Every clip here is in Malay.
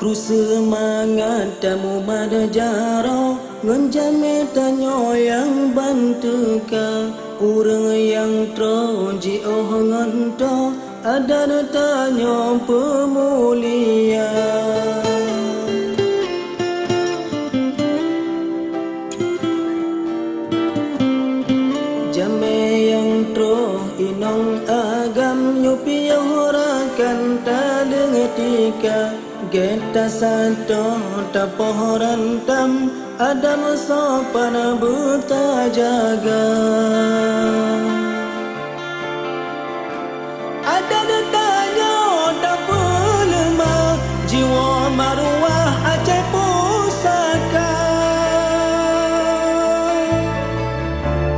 Kru semangat tamu mada jaro ngenjame tanyo yang bantuka urang yang troji oh nganto ada tanyo pemulia jame yang tro inong agam yupi horakan tadengetika Geta santo tapohoran tam ada sopan buta jaga ada detanya tapulma jiwa marwah acai pusaka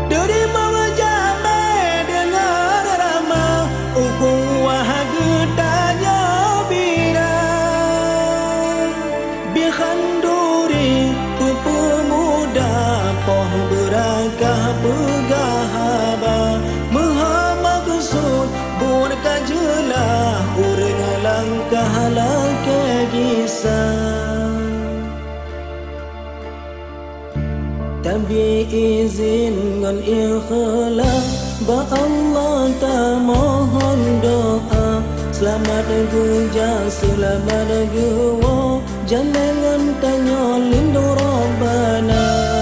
dari bawah jame dengar ramah ukhuwah gedanya Khanduri pupu muda poh berakah pegahaba Maha maksud buat kajelah urang langkah lake gisah Tabi izin ngan ikhlas ba Allah ta mohon doa Selamat gujang, selamat guwo Jangan tanya lindu Rabbana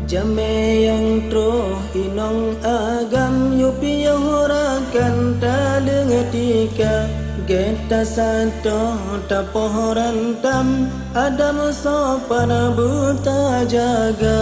Jame yang tro inong agam yupi horakan tadengetika Geta santo tapohoran tam adam sopan buta jaga